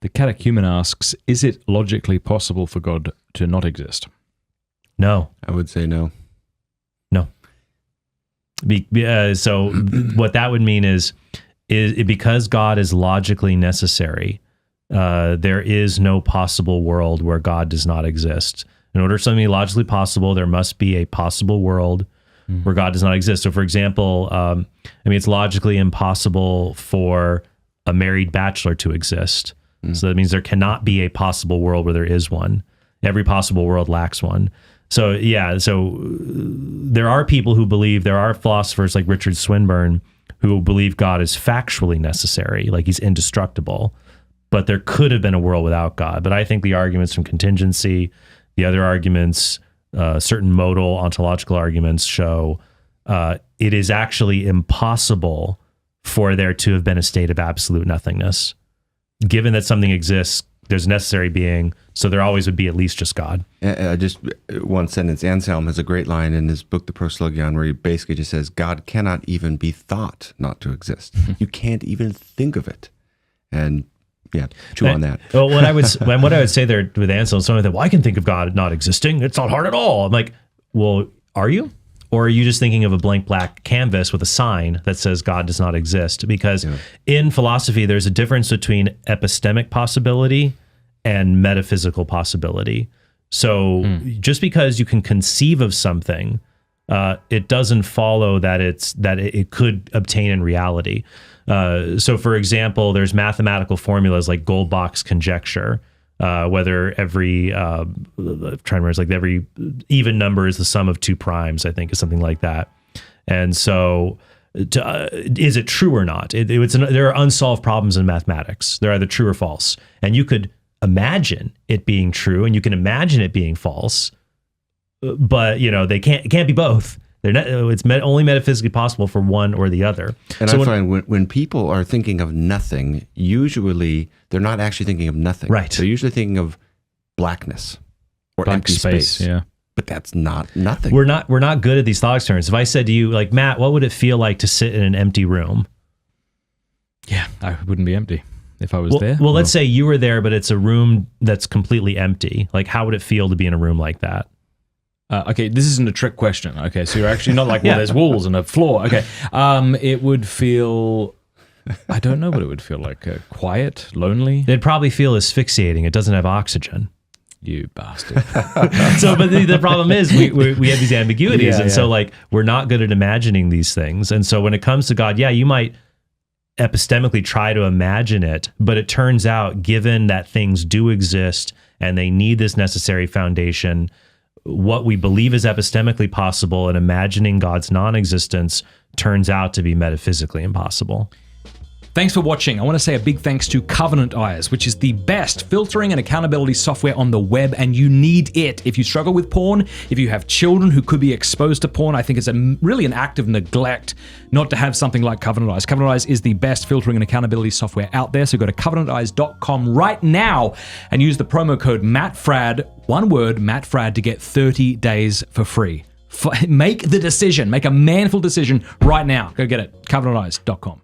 The catechumen asks, is it logically possible for God to not exist? No. I would say no. No. So what that would mean is because God is logically necessary, there is no possible world where God does not exist. In order for something to be logically possible, there must be a possible world where God does not exist. So, for example, it's logically impossible for a married bachelor to exist. So that means there cannot be a possible world where there is one. Every possible world lacks one. So, there are people who believe, there are philosophers like Richard Swinburne who believe God is factually necessary, like he's indestructible, but there could have been a world without God. But I think the arguments from contingency, the other arguments, certain modal ontological arguments show it is actually impossible for there to have been a state of absolute nothingness. Given that something exists, there's a necessary being, so there always would be at least just God. Just one sentence. Anselm has a great line in his book, The Proslogion, where he basically just says, God cannot even be thought not to exist. You can't even think of it. And chew on that. Well, what I would say there with Anselm, someone that, well, I can think of God not existing. It's not hard at all. I'm like, well, are you? Or are you just thinking of a blank black canvas with a sign that says God does not exist? Because in philosophy, there's a difference between epistemic possibility and metaphysical possibility. So just because you can conceive of something, it doesn't follow that it could obtain in reality. So, for example, there's mathematical formulas like Goldbach's conjecture, whether every every even number is the sum of two primes, I think, is something like that. And so, is it true or not? There are unsolved problems in mathematics. They're either true or false, and you could imagine it being true, and you can imagine it being false, but it can't be both. It's only metaphysically possible for one or the other. And so I find when people are thinking of nothing, usually they're not actually thinking of nothing. Right. They're usually thinking of blackness or Blank empty space. Yeah. But that's not nothing. We're not good at these thought experiments. If I said to you, like, Matt, what would it feel like to sit in an empty room? Yeah, I wouldn't be empty if I was there. Well, let's say you were there, but it's a room that's completely empty. Like, how would it feel to be in a room like that? Okay, this isn't a trick question. Okay, so you're actually not like, well, there's walls and a floor. Okay, it would feel, I don't know what it would feel like. Quiet, lonely. It'd probably feel asphyxiating. It doesn't have oxygen. You bastard. So, but the problem is we have these ambiguities. So like, we're not good at imagining these things. And so when it comes to God, you might epistemically try to imagine it, but it turns out, given that things do exist and they need this necessary foundation, what we believe is epistemically possible and imagining God's non-existence turns out to be metaphysically impossible. Thanks for watching. I want to say a big thanks to Covenant Eyes, which is the best filtering and accountability software on the web, and you need it. If you struggle with porn, if you have children who could be exposed to porn, I think it's really an act of neglect not to have something like Covenant Eyes. Covenant Eyes is the best filtering and accountability software out there, so go to covenanteyes.com right now and use the promo code MattFrad, one word, MattFrad, to get 30 days for free. Make the decision. Make a manful decision right now. Go get it. covenanteyes.com.